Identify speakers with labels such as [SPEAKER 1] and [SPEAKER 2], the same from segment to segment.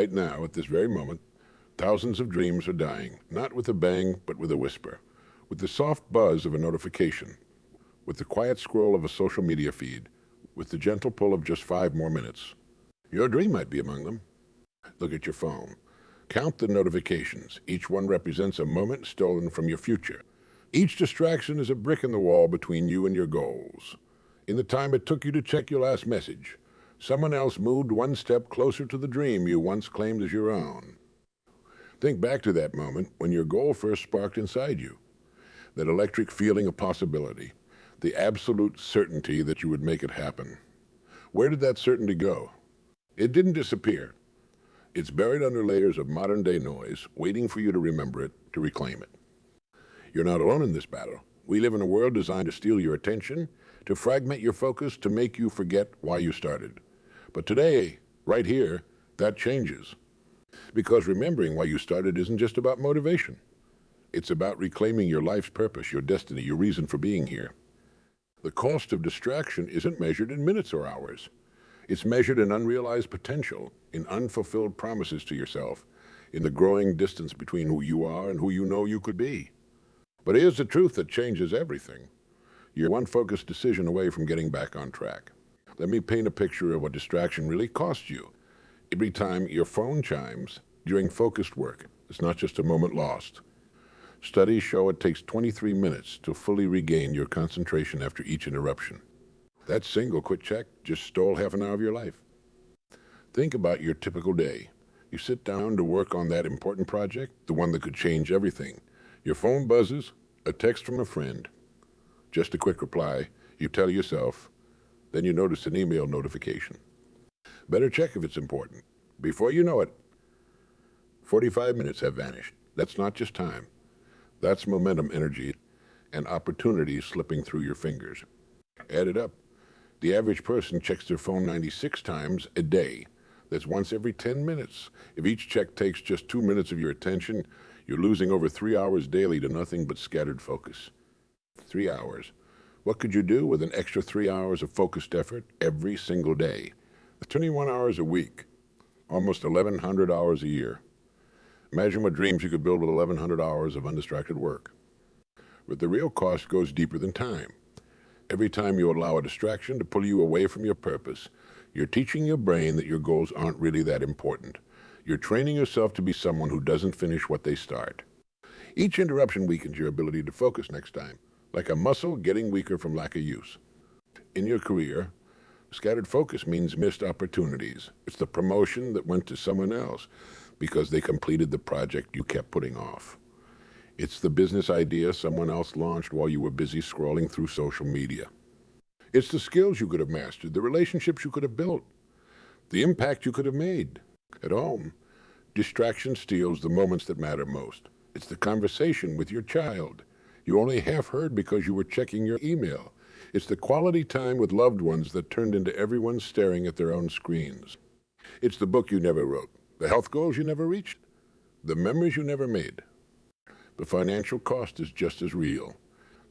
[SPEAKER 1] right now, at this very moment, thousands of dreams are dying, not with a bang, but with a whisper, with the soft buzz of a notification, with the quiet scroll of a social media feed, with the gentle pull of just 5 more minutes. Your dream might be among them. Look at your phone. Count the notifications. Each one represents a moment stolen from your future. Each distraction is a brick in the wall between you and your goals. In the time it took you to check your last message, someone else moved one step closer to the dream you once claimed as your own. Think back to that moment when your goal first sparked inside you. That electric feeling of possibility, the absolute certainty that you would make it happen. Where did that certainty go? It didn't disappear. It's buried under layers of modern-day noise, waiting for you to remember it, to reclaim it. You're not alone in this battle. We live in a world designed to steal your attention, to fragment your focus, to make you forget why you started. But today, right here, that changes. Because remembering why you started isn't just about motivation. It's about reclaiming your life's purpose, your destiny, your reason for being here. The cost of distraction isn't measured in minutes or hours. It's measured in unrealized potential, in unfulfilled promises to yourself, in the growing distance between who you are and who you know you could be. But here's the truth that changes everything. You're one focused decision away from getting back on track. Let me paint a picture of what distraction really costs you. Every time your phone chimes during focused work, it's not just a moment lost. Studies show it takes 23 minutes to fully regain your concentration after each interruption. That single quick check just stole half an hour of your life. Think about your typical day. You sit down to work on that important project, the one that could change everything. Your phone buzzes, a text from a friend. Just a quick reply, you tell yourself, then you notice an email notification. Better check if it's important. Before you know it, 45 minutes have vanished. That's not just time. That's momentum, energy, and opportunity slipping through your fingers. Add it up. The average person checks their phone 96 times a day. That's once every 10 minutes. If each check takes just 2 minutes of your attention, you're losing over 3 hours daily to nothing but scattered focus. 3 hours. What could you do with an extra 3 hours of focused effort every single day? 21 hours a week, almost 1,100 hours a year. Imagine what dreams you could build with 1,100 hours of undistracted work. But the real cost goes deeper than time. Every time you allow a distraction to pull you away from your purpose, you're teaching your brain that your goals aren't really that important. You're training yourself to be someone who doesn't finish what they start. Each interruption weakens your ability to focus next time, like a muscle getting weaker from lack of use. In your career, scattered focus means missed opportunities. It's the promotion that went to someone else because they completed the project you kept putting off. It's the business idea someone else launched while you were busy scrolling through social media. It's the skills you could have mastered, the relationships you could have built, the impact you could have made. At home, distraction steals the moments that matter most. It's the conversation with your child you only half heard because you were checking your email. It's the quality time with loved ones that turned into everyone staring at their own screens. It's the book you never wrote, the health goals you never reached, the memories you never made. The financial cost is just as real.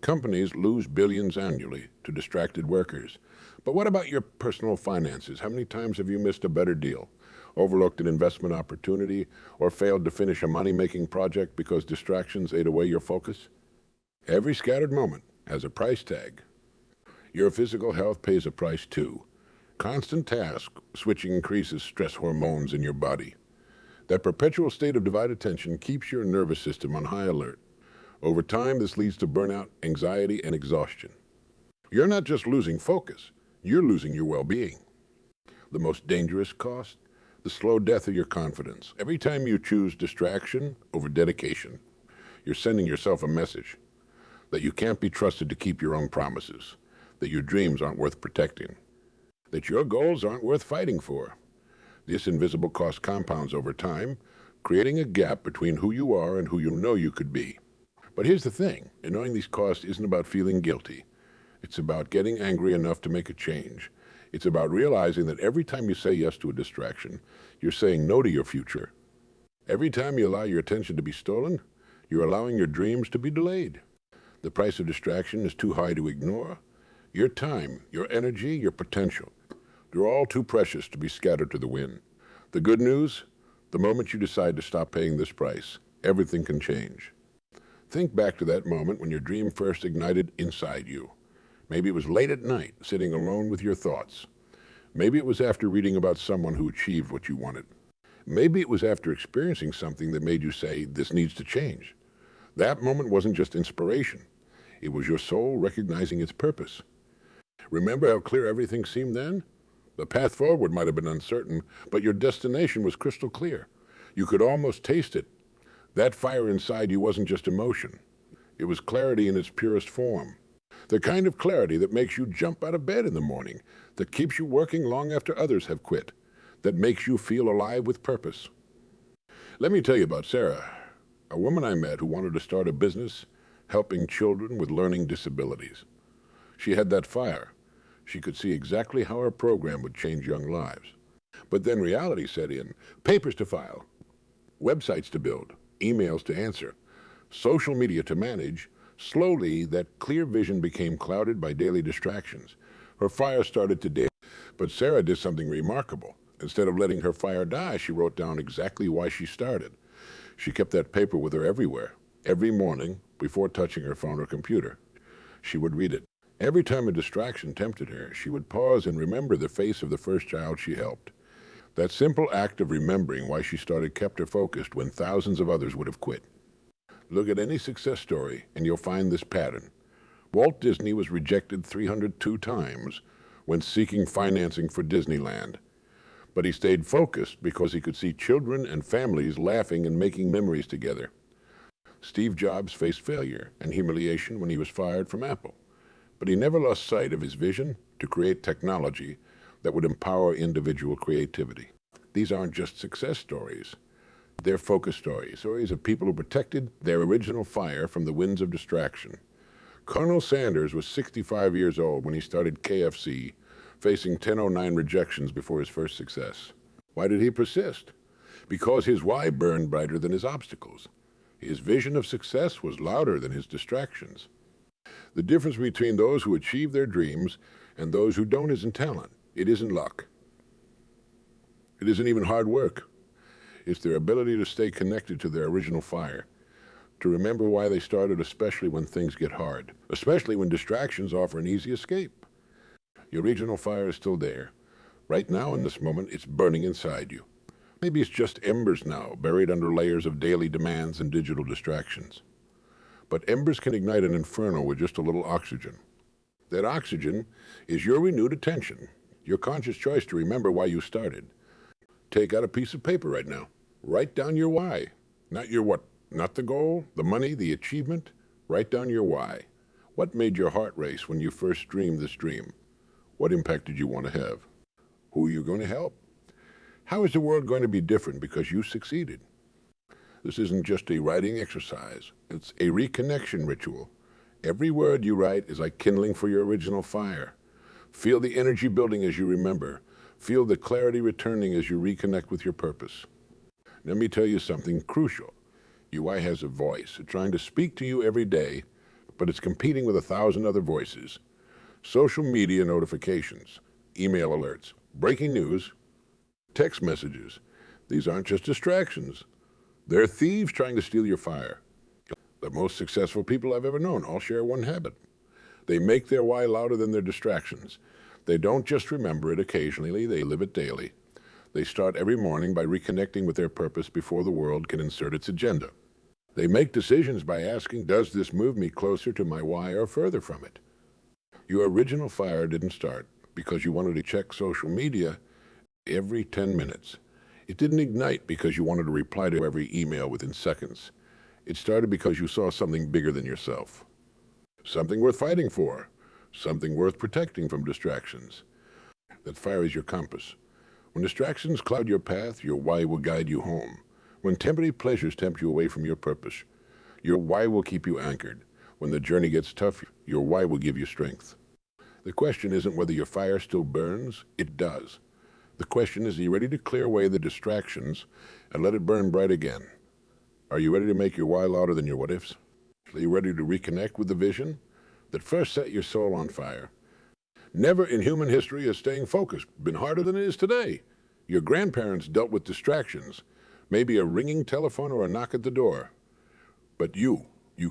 [SPEAKER 1] Companies lose billions annually to distracted workers. But what about your personal finances? How many times have you missed a better deal, overlooked an investment opportunity, or failed to finish a money-making project because distractions ate away your focus? Every scattered moment has a price tag. Your physical health pays a price too. Constant task switching increases stress hormones in your body. That perpetual state of divided attention keeps your nervous system on high alert. Over time, this leads to burnout, anxiety, and exhaustion. You're not just losing focus, you're losing your well-being. The most dangerous cost? The slow death of your confidence. Every time you choose distraction over dedication, you're sending yourself a message that you can't be trusted to keep your own promises, that your dreams aren't worth protecting, that your goals aren't worth fighting for. This invisible cost compounds over time, creating a gap between who you are and who you know you could be. But here's the thing, knowing these costs isn't about feeling guilty. It's about getting angry enough to make a change. It's about realizing that every time you say yes to a distraction, you're saying no to your future. Every time you allow your attention to be stolen, you're allowing your dreams to be delayed. The price of distraction is too high to ignore. Your time, your energy, your potential, they're all too precious to be scattered to the wind. The good news, The moment you decide to stop paying this price, everything can change. Think back to that moment when your dream first ignited inside you. Maybe it was late at night, sitting alone with your thoughts. Maybe it was after reading about someone who achieved what you wanted. Maybe it was after experiencing something that made you say, this needs to change. That moment wasn't just inspiration. It was your soul recognizing its purpose. Remember how clear everything seemed then? The path forward might have been uncertain, but your destination was crystal clear. You could almost taste it. That fire inside you wasn't just emotion. It was clarity in its purest form. The kind of clarity that makes you jump out of bed in the morning, that keeps you working long after others have quit, that makes you feel alive with purpose. Let me tell you about Sarah, a woman I met who wanted to start a business helping children with learning disabilities. She had that fire. She could see exactly how her program would change young lives. But then reality set in. Papers to file, websites to build, emails to answer, social media to manage. Slowly, that clear vision became clouded by daily distractions. Her fire started to dim. But Sarah did something remarkable. Instead of letting her fire die, she wrote down exactly why she started. She kept that paper with her everywhere. Every morning, before touching her phone or computer, she would read it. Every time a distraction tempted her, she would pause and remember the face of the first child she helped. That simple act of remembering why she started kept her focused when thousands of others would have quit. Look at any success story, and you'll find this pattern. Walt Disney was rejected 302 times when seeking financing for Disneyland. But he stayed focused because he could see children and families laughing and making memories together. Steve Jobs faced failure and humiliation when he was fired from Apple. But he never lost sight of his vision to create technology that would empower individual creativity. These aren't just success stories. They're focus stories, stories of people who protected their original fire from the winds of distraction. Colonel Sanders was 65 years old when he started KFC, facing 1009 rejections before his first success. Why did he persist? Because his why burned brighter than his obstacles. His vision of success was louder than his distractions. The difference between those who achieve their dreams and those who don't isn't talent. It isn't luck. It isn't even hard work. It's their ability to stay connected to their original fire, to remember why they started, especially when things get hard, especially when distractions offer an easy escape. Your original fire is still there. Right now, in this moment, it's burning inside you. Maybe it's just embers now, buried under layers of daily demands and digital distractions. But embers can ignite an inferno with just a little oxygen. That oxygen is your renewed attention, your conscious choice to remember why you started. Take out a piece of paper right now. Write down your why. Not your what, not the goal, the money, the achievement. Write down your why. What made your heart race when you first dreamed this dream? What impact did you want to have? Who are you going to help? How is the world going to be different because you succeeded? This isn't just a writing exercise. It's a reconnection ritual. Every word you write is like kindling for your original fire. Feel the energy building as you remember. Feel the clarity returning as you reconnect with your purpose. Let me tell you something crucial. Your why has a voice. It's trying to speak to you every day, but it's competing with 1,000 other voices. Social media notifications, email alerts, breaking news, text messages. These aren't just distractions. They're thieves trying to steal your fire. The most successful people I've ever known all share one habit. They make their why louder than their distractions. They don't just remember it occasionally, they live it daily. They start every morning by reconnecting with their purpose before the world can insert its agenda. They make decisions by asking, does this move me closer to my why or further from it? Your original fire didn't start because you wanted to check social media every 10 minutes. It didn't ignite because you wanted to reply to every email within seconds. It started because you saw something bigger than yourself. Something worth fighting for. Something worth protecting from distractions. That fire is your compass. When distractions cloud your path, your why will guide you home. When temporary pleasures tempt you away from your purpose, your why will keep you anchored. When the journey gets tough, your why will give you strength. The question isn't whether your fire still burns. It does. The question is, are you ready to clear away the distractions and let it burn bright again? Are you ready to make your why louder than your what-ifs? Are you ready to reconnect with the vision that first set your soul on fire? Never in human history has staying focused been harder than it is today. Your grandparents dealt with distractions, Maybe a ringing telephone or a knock at the door. But you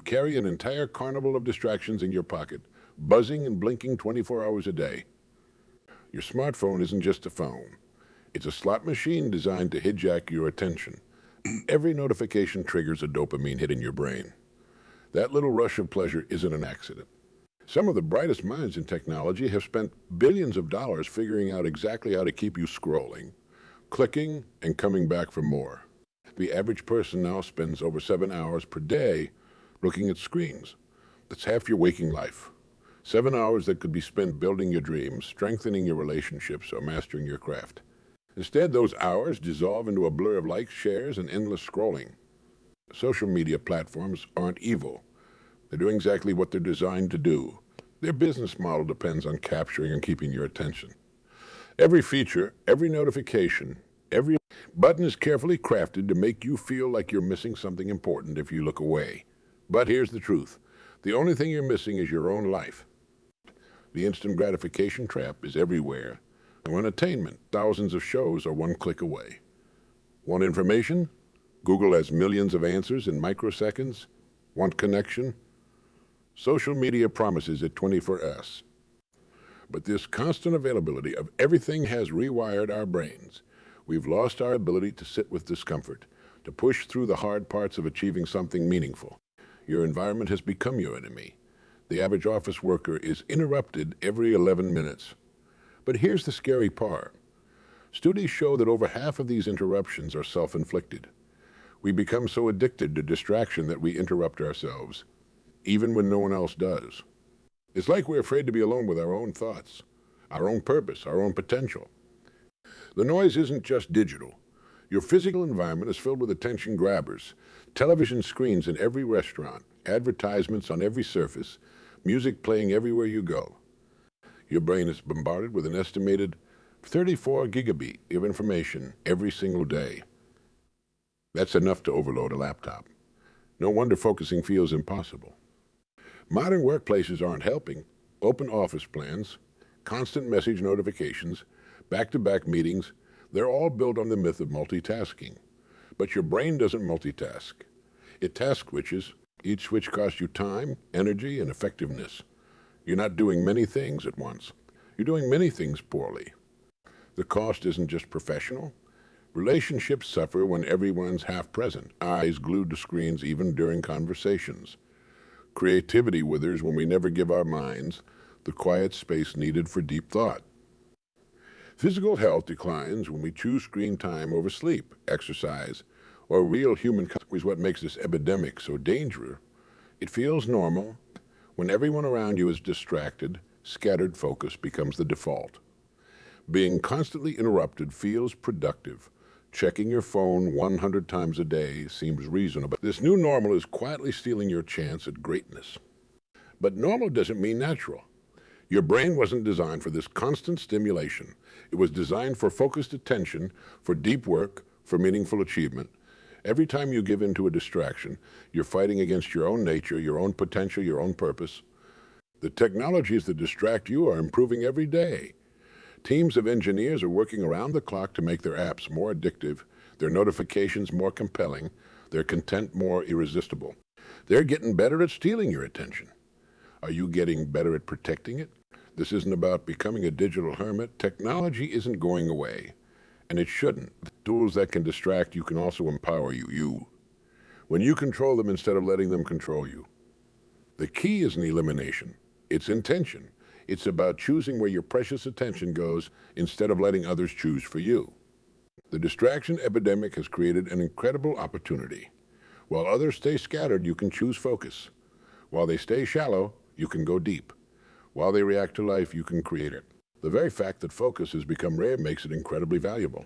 [SPEAKER 1] carry an entire carnival of distractions in your pocket, buzzing and blinking 24 hours a day. Your smartphone isn't just a phone. It's a slot machine designed to hijack your attention. Every notification triggers a dopamine hit in your brain. That little rush of pleasure isn't an accident. Some of the brightest minds in technology have spent billions of dollars figuring out exactly how to keep you scrolling, clicking, and coming back for more. The average person now spends over 7 hours per day looking at screens. That's half your waking life. 7 hours that could be spent building your dreams, strengthening your relationships, or mastering your craft. Instead, those hours dissolve into a blur of likes, shares, and endless scrolling. Social media platforms aren't evil. They're doing exactly what they're designed to do. Their business model depends on capturing and keeping your attention. Every feature, every notification, every button is carefully crafted to make you feel like you're missing something important if you look away. But here's the truth. The only thing you're missing is your own life. The instant gratification trap is everywhere. And entertainment, thousands of shows are one click away. Want information? Google has millions of answers in microseconds. Want connection? Social media promises it 24/7. But this constant availability of everything has rewired our brains. We've lost our ability to sit with discomfort, to push through the hard parts of achieving something meaningful. Your environment has become your enemy. The average office worker is interrupted every 11 minutes. But here's the scary part. Studies show that over half of these interruptions are self-inflicted. We become so addicted to distraction that we interrupt ourselves, even when no one else does. It's like we're afraid to be alone with our own thoughts, our own purpose, our own potential. The noise isn't just digital. Your physical environment is filled with attention grabbers, television screens in every restaurant, advertisements on every surface, music playing everywhere you go. Your brain is bombarded with an estimated 34 gigabit of information every single day. That's enough to overload a laptop. No wonder focusing feels impossible. Modern workplaces aren't helping. Open office plans, constant message notifications, back-to-back meetings, they're all built on the myth of multitasking. But your brain doesn't multitask. It task switches. Each switch costs you time, energy, and effectiveness. You're not doing many things at once. You're doing many things poorly. The cost isn't just professional. Relationships suffer when everyone's half present, eyes glued to screens even during conversations. Creativity withers when we never give our minds the quiet space needed for deep thought. Physical health declines when we choose screen time over sleep, exercise, or real human contact. Is what makes this epidemic so dangerous. It feels normal. When everyone around you is distracted, scattered focus becomes the default. Being constantly interrupted feels productive. Checking your phone 100 times a day seems reasonable. This new normal is quietly stealing your chance at greatness. But normal doesn't mean natural. Your brain wasn't designed for this constant stimulation. It was designed for focused attention, for deep work, for meaningful achievement. Every time you give in to a distraction, you're fighting against your own nature, your own potential, your own purpose. The technologies that distract you are improving every day. Teams of engineers are working around the clock to make their apps more addictive, their notifications more compelling, their content more irresistible. They're getting better at stealing your attention. Are you getting better at protecting it? This isn't about becoming a digital hermit. Technology isn't going away, and it shouldn't. The tools that can distract you can also empower you. When you control them instead of letting them control you. The key isn't elimination, it's intention. It's about choosing where your precious attention goes instead of letting others choose for you. The distraction epidemic has created an incredible opportunity. While others stay scattered, you can choose focus. While they stay shallow, you can go deep. While they react to life, you can create it. The very fact that focus has become rare makes it incredibly valuable.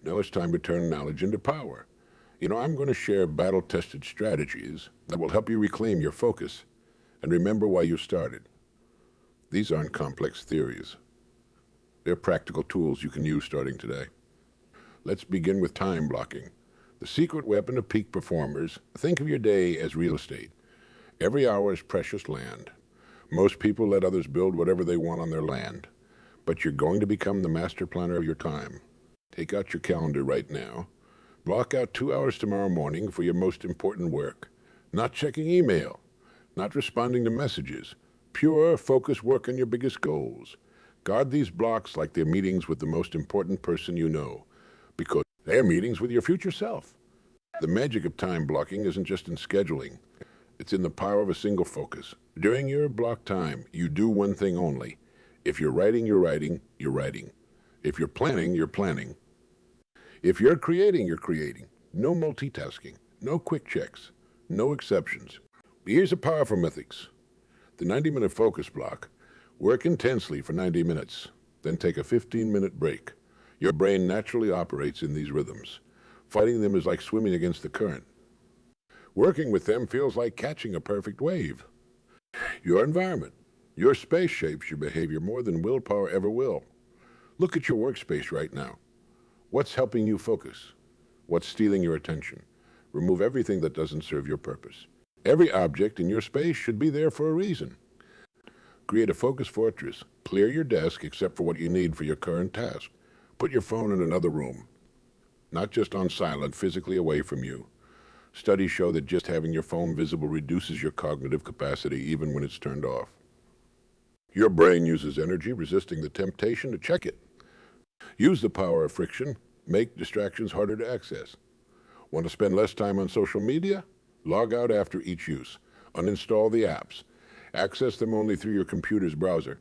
[SPEAKER 1] Now it's time to turn knowledge into power. I'm going to share battle-tested strategies that will help you reclaim your focus and remember why you started. These aren't complex theories. They're practical tools you can use starting today. Let's begin with time blocking. The secret weapon of peak performers. Think of your day as real estate. Every hour is precious land. Most people let others build whatever they want on their land. But you're going to become the master planner of your time. Take out your calendar right now. Block out 2 hours tomorrow morning for your most important work. Not checking email, not responding to messages. Pure, focused work on your biggest goals. Guard these blocks like they're meetings with the most important person you know, because they're meetings with your future self. The magic of time blocking isn't just in scheduling. It's in the power of a single focus. During your block time, you do one thing only. If you're writing, you're writing, you're writing. If you're planning, you're planning. If you're creating, you're creating. No multitasking, no quick checks, no exceptions. Here's a powerful mythics. The 90-minute focus block. Work intensely for 90 minutes, then take a 15-minute break. Your brain naturally operates in these rhythms. Fighting them is like swimming against the current. Working with them feels like catching a perfect wave. Your environment, your space shapes your behavior more than willpower ever will. Look at your workspace right now. What's helping you focus? What's stealing your attention? Remove everything that doesn't serve your purpose. Every object in your space should be there for a reason. Create a focus fortress. Clear your desk except for what you need for your current task. Put your phone in another room, not just on silent, physically away from you. Studies show that just having your phone visible reduces your cognitive capacity even when it's turned off. Your brain uses energy resisting the temptation to check it. Use the power of friction. Make distractions harder to access. Want to spend less time on social media? Log out after each use. Uninstall the apps. Access them only through your computer's browser.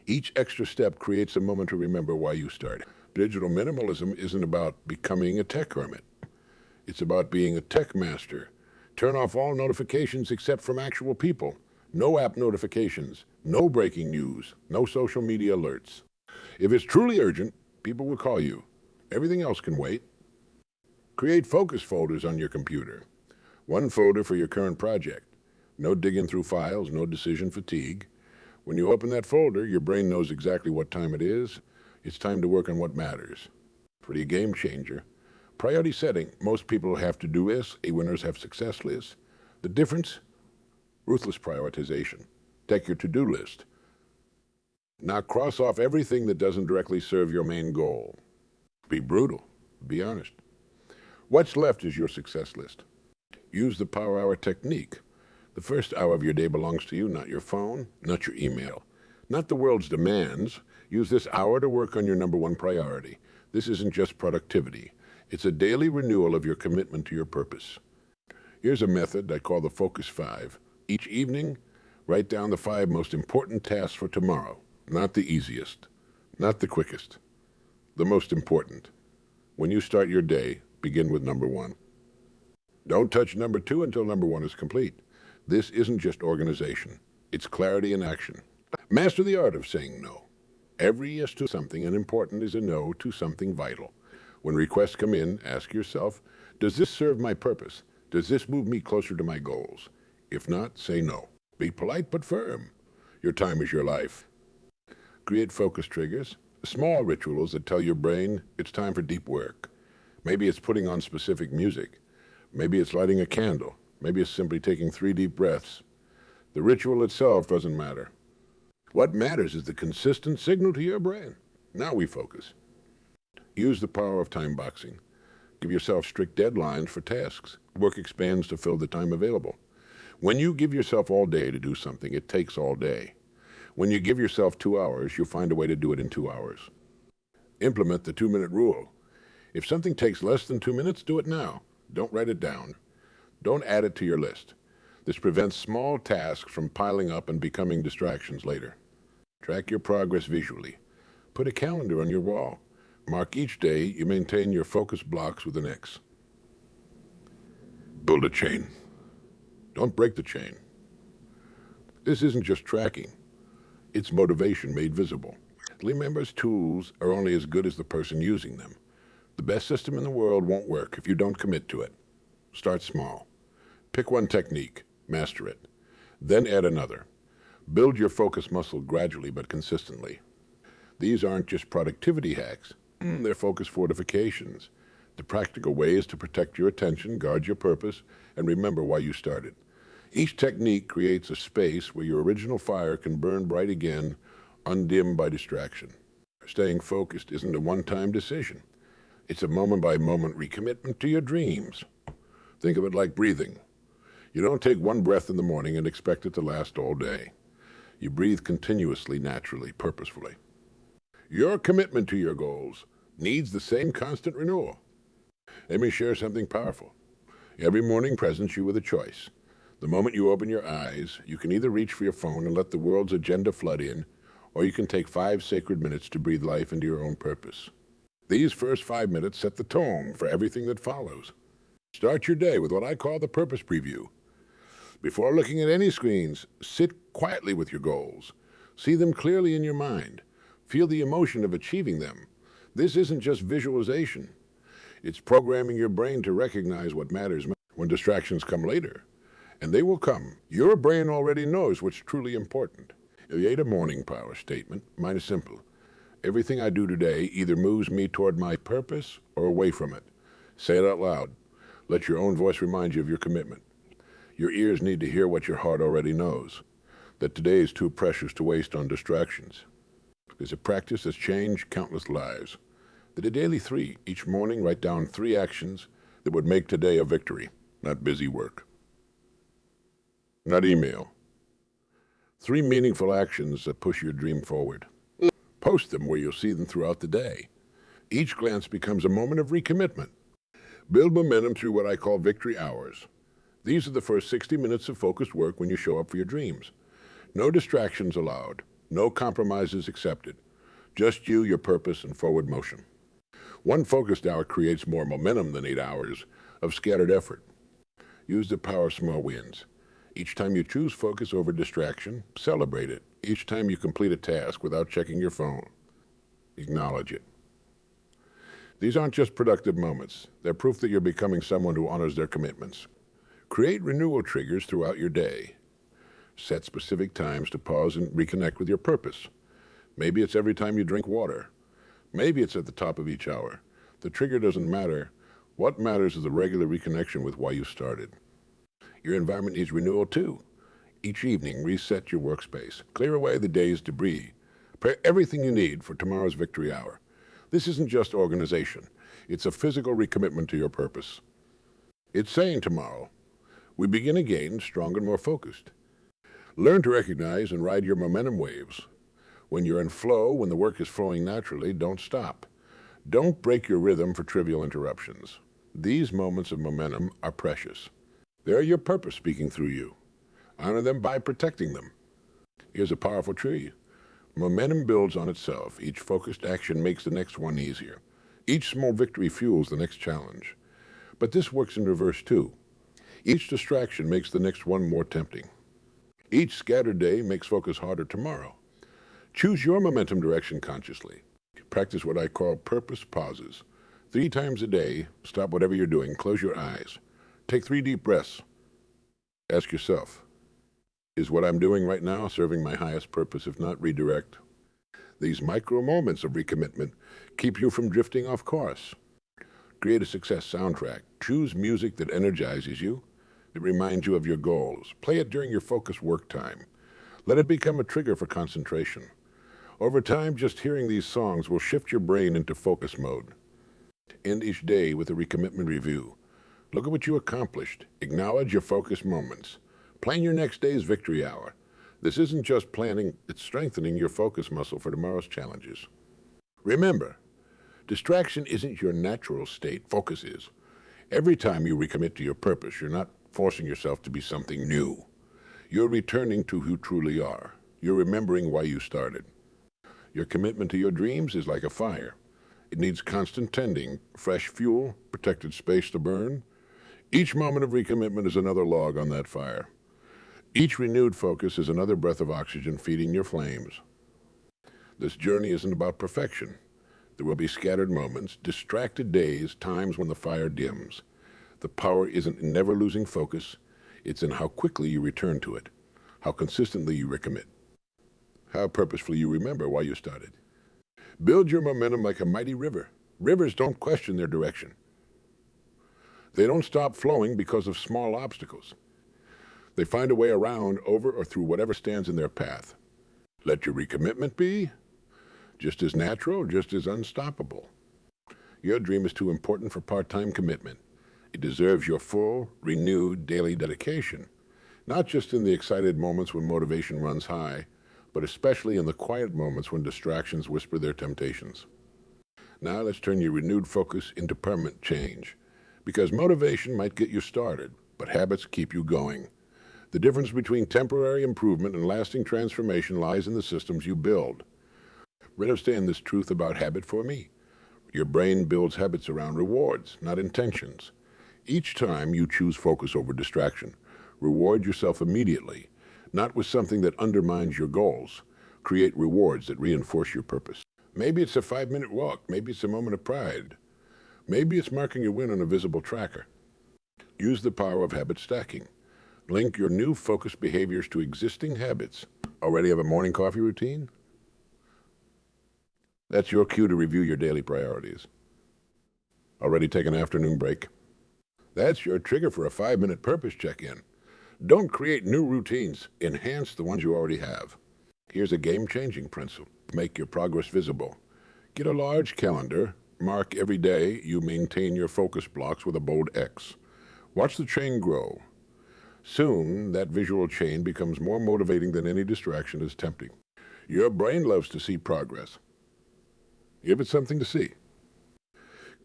[SPEAKER 1] Each extra step creates a moment to remember why you started. Digital minimalism isn't about becoming a tech hermit. It's about being a tech master. Turn off all notifications except from actual people. No app notifications, no breaking news, no social media alerts. If it's truly urgent, people will call you. Everything else can wait. Create focus folders on your computer. One folder for your current project. No digging through files, no decision fatigue. When you open that folder, your brain knows exactly what time it is. It's time to work on what matters. Pretty game changer. Priority setting. Most people have to-do lists. A-winners have success lists. The difference? Ruthless prioritization. Take your to-do list. Now cross off everything that doesn't directly serve your main goal. Be brutal. Be honest. What's left is your success list. Use the power hour technique. The first hour of your day belongs to you, not your phone, not your email, not the world's demands. Use this hour to work on your number one priority. This isn't just productivity. It's a daily renewal of your commitment to your purpose. Here's a method I call the Focus 5. Each evening, write down the 5 most important tasks for tomorrow. Not the easiest, not the quickest, the most important. When you start your day, begin with number 1. Don't touch number 2 until number 1 is complete. This isn't just organization. It's clarity in action. Master the art of saying no. Every yes to something important is a no to something vital. When requests come in, ask yourself, does this serve my purpose? Does this move me closer to my goals? If not, say no. Be polite but firm. Your time is your life. Create focus triggers, small rituals that tell your brain it's time for deep work. Maybe it's putting on specific music. Maybe it's lighting a candle. Maybe it's simply taking 3 deep breaths. The ritual itself doesn't matter. What matters is the consistent signal to your brain. Now we focus. Use the power of time boxing. Give yourself strict deadlines for tasks. Work expands to fill the time available. When you give yourself all day to do something, it takes all day. When you give yourself 2 hours, you'll find a way to do it in 2 hours. Implement the 2-minute rule. If something takes less than 2 minutes, do it now. Don't write it down. Don't add it to your list. This prevents small tasks from piling up and becoming distractions later. Track your progress visually. Put a calendar on your wall. Mark each day you maintain your focus blocks with an X. Build a chain. Don't break the chain. This isn't just tracking. It's motivation made visible. Remember's tools are only as good as the person using them. The best system in the world won't work if you don't commit to it. Start small. Pick one technique, master it. Then add another. Build your focus muscle gradually but consistently. These aren't just productivity hacks. They're focus fortifications. The practical ways to protect your attention, guard your purpose, and remember why you started. Each technique creates a space where your original fire can burn bright again, undimmed by distraction. Staying focused isn't a one-time decision. It's a moment-by-moment recommitment to your dreams. Think of it like breathing. You don't take one breath in the morning and expect it to last all day. You breathe continuously, naturally, purposefully. Your commitment to your goals needs the same constant renewal. Let me share something powerful. Every morning presents you with a choice. The moment you open your eyes, you can either reach for your phone and let the world's agenda flood in, or you can take 5 sacred minutes to breathe life into your own purpose. These first 5 minutes set the tone for everything that follows. Start your day with what I call the purpose preview. Before looking at any screens, sit quietly with your goals. See them clearly in your mind. Feel the emotion of achieving them. This isn't just visualization. It's programming your brain to recognize what matters when distractions come later. And they will come. Your brain already knows what's truly important. The 8 morning power statement, mine is simple. Everything I do today either moves me toward my purpose or away from it. Say it out loud. Let your own voice remind you of your commitment. Your ears need to hear what your heart already knows, that today is too precious to waste on distractions. It's a practice that's changed countless lives. The daily 3, each morning write down 3 actions that would make today a victory, not busy work. Not email. 3 meaningful actions that push your dream forward. Post them where you'll see them throughout the day. Each glance becomes a moment of recommitment. Build momentum through what I call victory hours. These are the first 60 minutes of focused work when you show up for your dreams. No distractions allowed. No compromises accepted. Just you, your purpose, and forward motion. 1 focused hour creates more momentum than 8 hours of scattered effort. Use the power of small wins. Each time you choose focus over distraction, celebrate it. Each time you complete a task without checking your phone, acknowledge it. These aren't just productive moments. They're proof that you're becoming someone who honors their commitments. Create renewal triggers throughout your day. Set specific times to pause and reconnect with your purpose. Maybe it's every time you drink water. Maybe it's at the top of each hour. The trigger doesn't matter. What matters is the regular reconnection with why you started. Your environment needs renewal too. Each evening, reset your workspace. Clear away the day's debris. Prepare everything you need for tomorrow's victory hour. This isn't just organization. It's a physical recommitment to your purpose. It's saying tomorrow, we begin again, stronger and more focused. Learn to recognize and ride your momentum waves. When you're in flow, when the work is flowing naturally, don't stop. Don't break your rhythm for trivial interruptions. These moments of momentum are precious. They're your purpose speaking through you. Honor them by protecting them. Here's a powerful tree. Momentum builds on itself. Each focused action makes the next one easier. Each small victory fuels the next challenge. But this works in reverse too. Each distraction makes the next one more tempting. Each scattered day makes focus harder tomorrow. Choose your momentum direction consciously. Practice what I call purpose pauses. 3 times a day, stop whatever you're doing, close your eyes. Take 3 deep breaths. Ask yourself, is what I'm doing right now serving my highest purpose? If not, redirect. These micro moments of recommitment keep you from drifting off course. Create a success soundtrack. Choose music that energizes you, that reminds you of your goals. Play it during your focused work time. Let it become a trigger for concentration. Over time, just hearing these songs will shift your brain into focus mode. End each day with a recommitment review. Look at what you accomplished. Acknowledge your focus moments. Plan your next day's victory hour. This isn't just planning, it's strengthening your focus muscle for tomorrow's challenges. Remember, distraction isn't your natural state, focus is. Every time you recommit to your purpose, you're not forcing yourself to be something new. You're returning to who you truly are. You're remembering why you started. Your commitment to your dreams is like a fire. It needs constant tending, fresh fuel, protected space to burn. Each moment of recommitment is another log on that fire. Each renewed focus is another breath of oxygen feeding your flames. This journey isn't about perfection. There will be scattered moments, distracted days, times when the fire dims. The power isn't in never losing focus. It's in how quickly you return to it, how consistently you recommit, how purposefully you remember why you started. Build your momentum like a mighty river. Rivers don't question their direction. They don't stop flowing because of small obstacles. They find a way around, over, or through whatever stands in their path. Let your recommitment be just as natural, just as unstoppable. Your dream is too important for part-time commitment. It deserves your full, renewed daily dedication, not just in the excited moments when motivation runs high, but especially in the quiet moments when distractions whisper their temptations. Now let's turn your renewed focus into permanent change, because motivation might get you started, but habits keep you going. The difference between temporary improvement and lasting transformation lies in the systems you build. Understand this truth about habit for me. Your brain builds habits around rewards, not intentions. Each time you choose focus over distraction, reward yourself immediately, not with something that undermines your goals. Create rewards that reinforce your purpose. Maybe it's a 5-minute walk. Maybe it's a moment of pride. Maybe it's marking a win on a visible tracker. Use the power of habit stacking. Link your new focused behaviors to existing habits. Already have a morning coffee routine? That's your cue to review your daily priorities. Already take an afternoon break? That's your trigger for a 5-minute purpose check-in. Don't create new routines. Enhance the ones you already have. Here's a game-changing principle. Make your progress visible. Get a large calendar. Mark every day you maintain your focus blocks with a bold X. Watch the chain grow. Soon, that visual chain becomes more motivating than any distraction is tempting. Your brain loves to see progress. Give it something to see.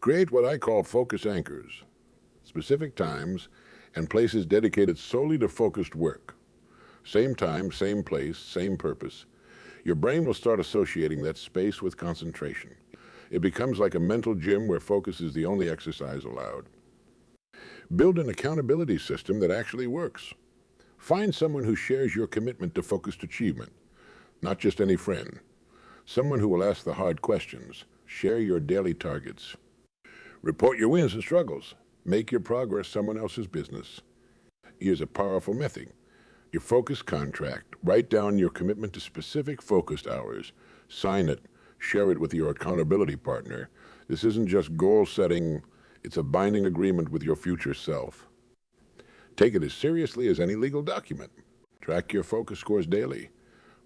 [SPEAKER 1] Create what I call focus anchors, specific times and places dedicated solely to focused work. Same time, same place, same purpose. Your brain will start associating that space with concentration. It becomes like a mental gym where focus is the only exercise allowed. Build an accountability system that actually works. Find someone who shares your commitment to focused achievement, not just any friend. Someone who will ask the hard questions. Share your daily targets. Report your wins and struggles. Make your progress someone else's business. Here's a powerful method. Your focus contract. Write down your commitment to specific focused hours. Sign it. Share it with your accountability partner. This isn't just goal setting. It's a binding agreement with your future self. Take it as seriously as any legal document. Track your focus scores daily.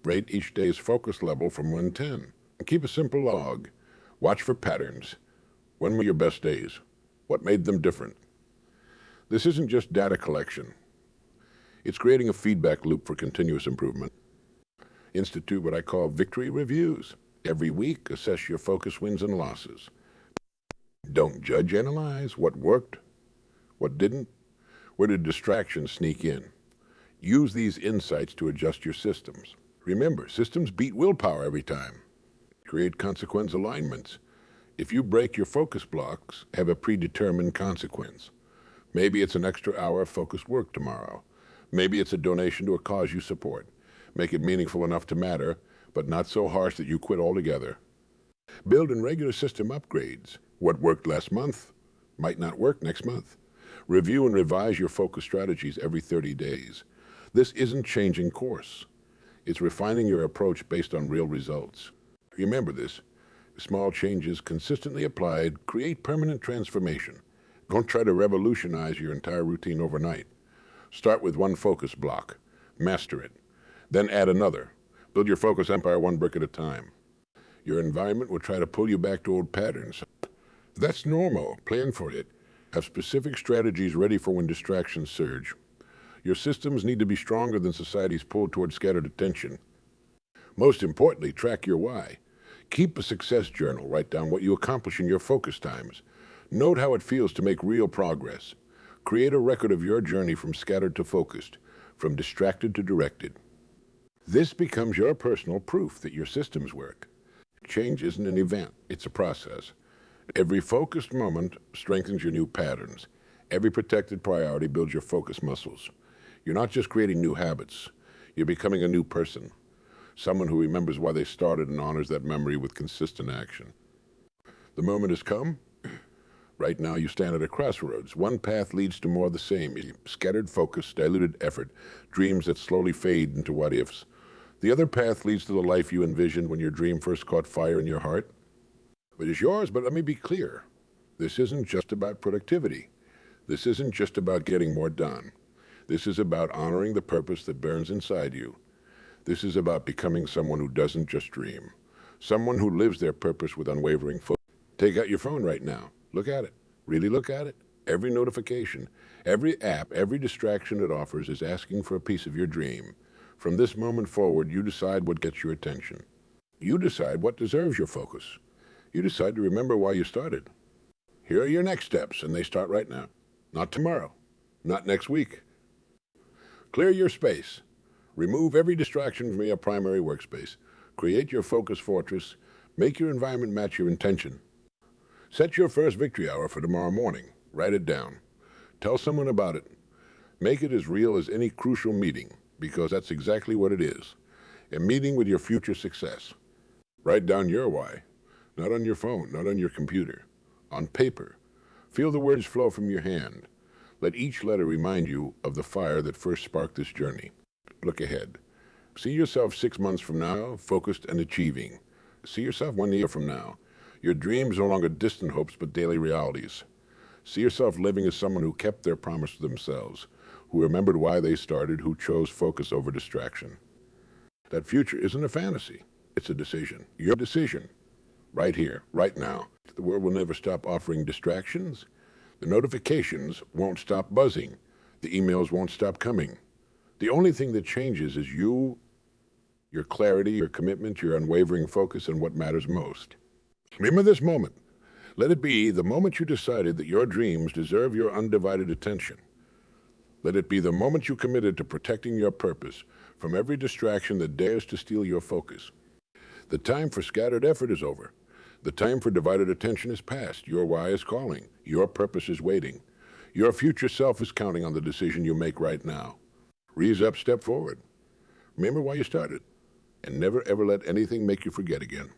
[SPEAKER 1] Rate each day's focus level from 1 to 10. Keep a simple log. Watch for patterns. When were your best days? What made them different? This isn't just data collection. It's creating a feedback loop for continuous improvement. Institute what I call victory reviews. Every week, assess your focus wins and losses. Don't judge, analyze what worked, what didn't, where did distractions sneak in. Use these insights to adjust your systems. Remember, systems beat willpower every time. Create consequence alignments. If you break your focus blocks, have a predetermined consequence. Maybe it's an extra hour of focused work tomorrow. Maybe it's a donation to a cause you support. Make it meaningful enough to matter, but not so harsh that you quit altogether. Build in regular system upgrades. What worked last month might not work next month. Review and revise your focus strategies every 30 days. This isn't changing course. It's refining your approach based on real results. Remember this. Small changes consistently applied create permanent transformation. Don't try to revolutionize your entire routine overnight. Start with one focus block. Master it. Then add another. Build your focus empire one brick at a time. Your environment will try to pull you back to old patterns. That's normal. Plan for it. Have specific strategies ready for when distractions surge. Your systems need to be stronger than society's pull toward scattered attention. Most importantly, track your why. Keep a success journal. Write down what you accomplish in your focus times. Note how it feels to make real progress. Create a record of your journey from scattered to focused, from distracted to directed. This becomes your personal proof that your systems work. Change isn't an event, it's a process. Every focused moment strengthens your new patterns. Every protected priority builds your focus muscles. You're not just creating new habits, you're becoming a new person. Someone who remembers why they started and honors that memory with consistent action. The moment has come. Right now you stand at a crossroads. One path leads to more of the same. Scattered focus, diluted effort, dreams that slowly fade into what-ifs. The other path leads to the life you envisioned when your dream first caught fire in your heart. It is yours, but let me be clear. This isn't just about productivity. This isn't just about getting more done. This is about honoring the purpose that burns inside you. This is about becoming someone who doesn't just dream. Someone who lives their purpose with unwavering focus. Take out your phone right now. Look at it. Really look at it. Every notification, every app, every distraction it offers is asking for a piece of your dream. From this moment forward, you decide what gets your attention. You decide what deserves your focus. You decide to remember why you started. Here are your next steps, and they start right now. Not tomorrow. Not next week. Clear your space. Remove every distraction from your primary workspace. Create your focus fortress. Make your environment match your intention. Set your first victory hour for tomorrow morning. Write it down. Tell someone about it. Make it as real as any crucial meeting, because that's exactly what it is. A meeting with your future success. Write down your why. Not on your phone, not on your computer. On paper. Feel the words flow from your hand. Let each letter remind you of the fire that first sparked this journey. Look ahead. See yourself 6 months from now, focused and achieving. See yourself 1 year from now. Your dreams no longer distant hopes, but daily realities. See yourself living as someone who kept their promise to themselves, who remembered why they started, who chose focus over distraction. That future isn't a fantasy. It's a decision. Your decision. Right here, right now. The world will never stop offering distractions. The notifications won't stop buzzing. The emails won't stop coming. The only thing that changes is you, your clarity, your commitment, your unwavering focus on what matters most. Remember this moment. Let it be the moment you decided that your dreams deserve your undivided attention. Let it be the moment you committed to protecting your purpose from every distraction that dares to steal your focus. The time for scattered effort is over. The time for divided attention is past. Your why is calling. Your purpose is waiting. Your future self is counting on the decision you make right now. Raise up, step forward. Remember why you started, and never ever let anything make you forget again.